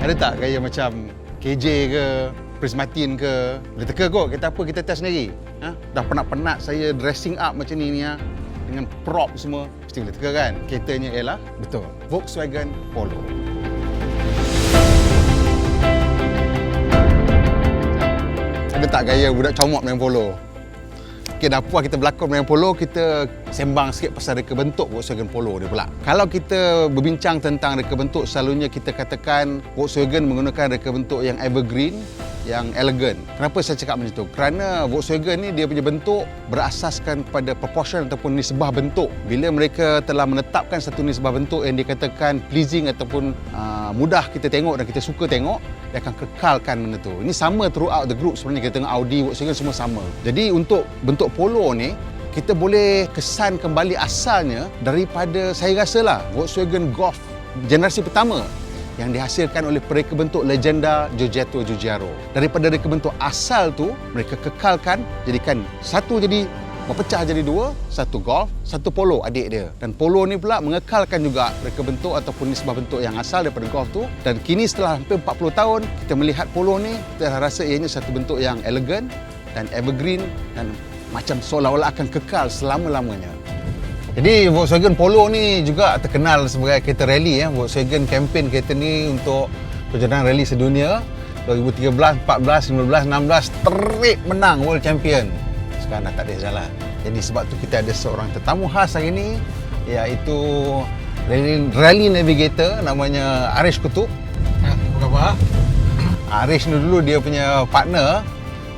Ada tak gaya macam KJ ke, Prismatin ke? Boleh teka kot, kita apa, kita test sendiri. Dah penat-penat saya dressing up macam ni dengan prop semua, mesti boleh teka kan? Keretanya ialah, betul, Volkswagen Polo. Ada tak gaya budak comot main polo? Okay, dah puas kita berlakon main polo, kita sembang sikit pasal reka bentuk Volkswagen Polo dia pula. Kalau kita berbincang tentang reka bentuk, selalunya kita katakan Volkswagen menggunakan reka bentuk yang evergreen, yang elegan. Kenapa saya cakap macam tu? Kerana Volkswagen ni dia punya bentuk berasaskan pada proportion ataupun nisbah bentuk. Bila mereka telah menetapkan satu nisbah bentuk yang dikatakan pleasing ataupun mudah kita tengok dan kita suka tengok, dia akan kekalkan benda tu. Ini sama throughout the group sebenarnya. Kita tengok Audi, Volkswagen semua sama. Jadi untuk bentuk Polo ni, kita boleh kesan kembali asalnya daripada, saya rasalah, Volkswagen Golf generasi pertama yang dihasilkan oleh pereka bentuk legenda Giorgetto Giugiaro. Daripada reka bentuk asal tu, mereka kekalkan, jadikan satu jadi berpecah jadi dua, satu Golf, satu Polo adik dia. Dan Polo ni pula mengekalkan juga reka bentuk ataupun nisbah bentuk yang asal daripada Golf tu. Dan kini setelah hampir 40 tahun, kita melihat Polo ni, kita rasa ianya satu bentuk yang elegan dan evergreen dan macam seolah-olah akan kekal selama-lamanya. Jadi Volkswagen Polo ni juga terkenal sebagai kereta rally. Volkswagen campaign kereta ni untuk perjalanan rally sedunia 2013, 14, 15, 16 terik menang World Champion. Sekarang dah tak ada jalan. Jadi sebab tu kita ada seorang tetamu khas hari ni, iaitu rally navigator namanya Arish Kutub. Apa khabar? Arish ni dulu dia punya partner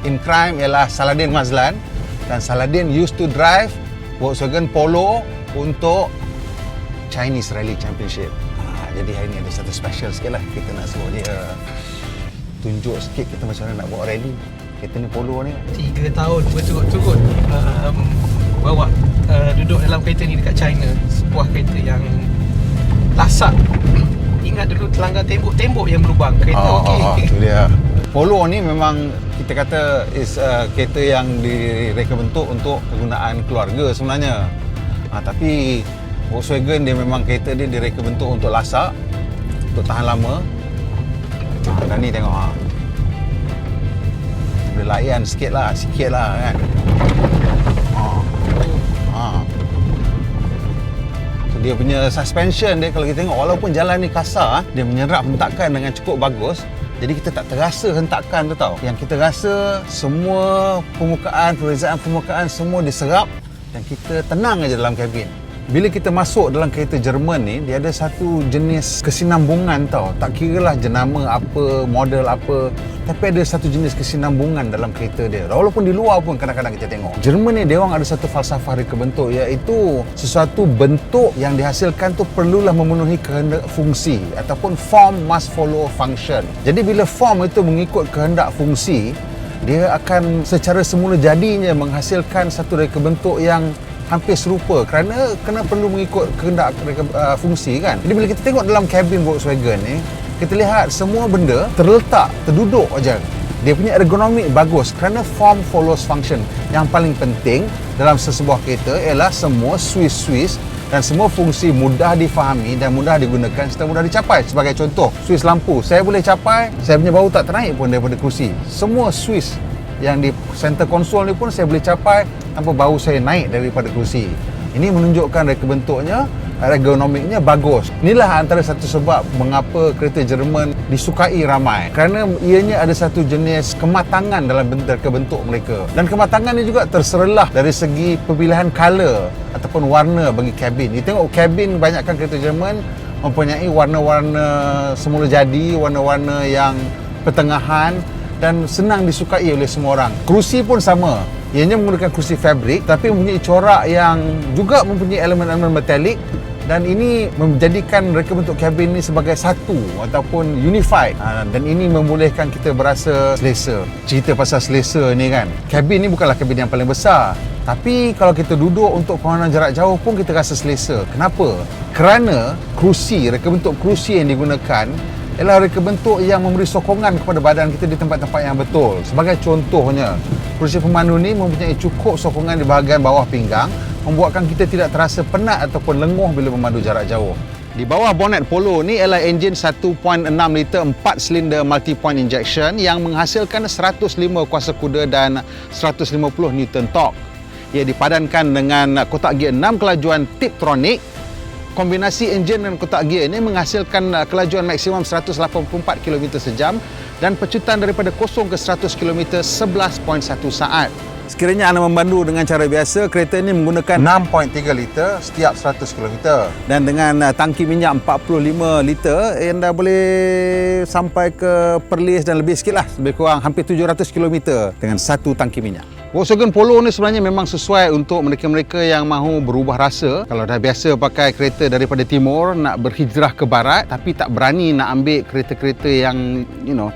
in crime ialah Saladin Mazlan, dan Saladin used to drive Volkswagen Polo untuk Chinese Rally Championship. Jadi hari ni ada satu special sikit lah. Kita nak suruh dia tunjuk sikit kita macam mana nak bawa rally. Kereta ni Polo ni 3 tahun berturut-turut bawa duduk dalam kereta ni dekat China. Sebuah kereta yang lasak. Ingat dulu terlanggar tembok-tembok yang berlubang. Kereta okey. Itu dia. Polo ni memang kita kata is kereta yang direka bentuk untuk kegunaan keluarga sebenarnya. Tapi Volkswagen dia memang kereta dia direka bentuk untuk lasak, untuk tahan lama. Dan ni tengok boleh layan sikit lah kan. So, dia punya suspension dia, kalau kita tengok walaupun jalan ni kasar, dia menyerap hentakan dengan cukup bagus. Jadi kita tak terasa hentakan tu tau. Yang kita rasa semua perbezaan permukaan semua diserap dan kita tenang aja dalam kabin. Bila kita masuk dalam kereta Jerman ni, dia ada satu jenis kesinambungan tau. Tak kiralah jenama apa, model apa, tapi ada satu jenis kesinambungan dalam kereta dia. Walaupun di luar pun kadang-kadang kita tengok. Jerman ni dia orang ada satu falsafah reka bentuk, iaitu sesuatu bentuk yang dihasilkan tu perlulah memenuhi kehendak fungsi ataupun form must follow function. Jadi bila form itu mengikut kehendak fungsi, dia akan secara semula jadinya menghasilkan satu reka bentuk yang hampir serupa kerana kena perlu mengikut kehendak fungsi kan. Jadi bila kita tengok dalam kabin Volkswagen ni, kita lihat semua benda terduduk aja. Dia punya ergonomik bagus kerana form follows function. Yang paling penting dalam sesebuah kereta ialah semua switch dan semua fungsi mudah difahami dan mudah digunakan serta mudah dicapai. Sebagai contoh, switch lampu saya boleh capai, saya punya bahu tak ternaik pun daripada kerusi. Semua switch yang di center console ni pun saya boleh capai tanpa bahu saya naik daripada kerusi. Ini menunjukkan reka bentuknya, ergonomiknya bagus. Inilah antara satu sebab mengapa kereta Jerman disukai ramai, kerana ianya ada satu jenis kematangan dalam reka bentuk mereka. Dan kematangan ini juga terserelah dari segi pemilihan color ataupun warna bagi kabin. Kita tengok kabin banyakkan kereta Jerman mempunyai warna-warna semula jadi, warna-warna yang pertengahan dan senang disukai oleh semua orang. Kerusi pun sama. Ianya menggunakan kerusi fabrik tapi mempunyai corak yang juga mempunyai elemen-elemen metalik, dan ini menjadikan reka bentuk kabin ini sebagai satu ataupun unified. Dan ini membolehkan kita berasa selesa. Cerita pasal selesa ni kan, kabin ni bukanlah kabin yang paling besar, tapi kalau kita duduk untuk perjalanan jarak jauh pun kita rasa selesa. Kenapa? Kerana kerusi, reka bentuk kerusi yang digunakan ialah reka bentuk yang memberi sokongan kepada badan kita di tempat-tempat yang betul. Sebagai contohnya, kerusi pemandu ni mempunyai cukup sokongan di bahagian bawah pinggang, membuatkan kita tidak terasa penat ataupun lenguh bila memandu jarak jauh. Di bawah bonnet Polo ni ialah enjin 1.6 liter 4 silinder multi-point injection yang menghasilkan 105 kuasa kuda dan 150 Newton torque. Ia dipadankan dengan kotak gear 6 kelajuan Tiptronic. Kombinasi enjin dan kotak gear ini menghasilkan kelajuan maksimum 184 km sejam dan pecutan daripada 0 ke 100 km 11.1 saat. Sekiranya anda memandu dengan cara biasa, kereta ini menggunakan 6.3 liter setiap 100 km. Dan dengan tangki minyak 45 liter, anda boleh sampai ke Perlis dan lebih sikit lah. Lebih kurang hampir 700 km dengan satu tangki minyak. Volkswagen Polo ni sebenarnya memang sesuai untuk mereka-mereka yang mahu berubah rasa. Kalau dah biasa pakai kereta daripada timur, nak berhijrah ke barat tapi tak berani nak ambil kereta-kereta yang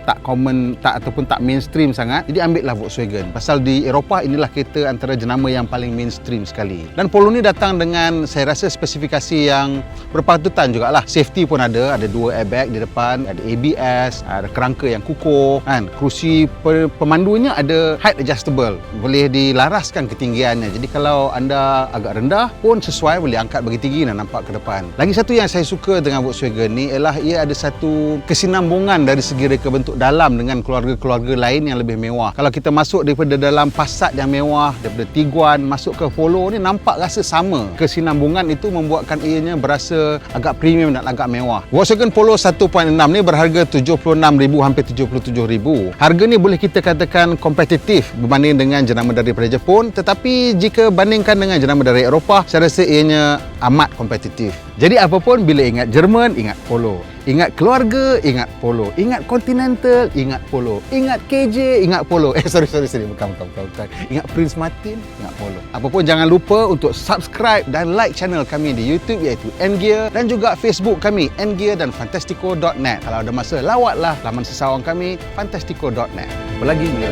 tak common, ataupun tak mainstream sangat. Jadi ambillah Volkswagen. Pasal di Eropah inilah kereta antara jenama yang paling mainstream sekali. Dan Polo ni datang dengan saya rasa spesifikasi yang berpatutan jugalah. Safety pun ada 2 airbag di depan, ada ABS, ada kerangka yang kukuh kan. Kerusi pemandunya ada height adjustable. Boleh dilaraskan ketinggiannya. Jadi kalau anda agak rendah pun sesuai, boleh angkat bagi tinggi dan nampak ke depan. Lagi satu yang saya suka dengan Volkswagen ni ialah ia ada satu kesinambungan dari segi reka bentuk dalam dengan keluarga-keluarga lain yang lebih mewah. Kalau kita masuk daripada dalam Passat yang mewah, daripada Tiguan masuk ke Polo ni, nampak rasa sama. Kesinambungan itu membuatkan ianya berasa agak premium dan agak mewah. Volkswagen Polo 1.6 ni berharga 76,000 hampir 77,000. Harga ni boleh kita katakan kompetitif berbanding dengan jenama daripada Jepun, tetapi jika bandingkan dengan jenama dari Eropah, saya rasa ianya amat kompetitif. Jadi apapun, bila ingat Jerman, ingat Polo. Ingat keluarga, ingat Polo. Ingat Continental, ingat Polo. Ingat KJ, ingat Polo. Sorry. Bukan. Ingat Prince Martin, ingat Polo. Apapun, jangan lupa untuk subscribe dan like channel kami di YouTube iaitu N-Gear, dan juga Facebook kami N-Gear dan Fantastico.net. Kalau ada masa, lawatlah laman sesawang kami Fantastico.net. Berlagi bila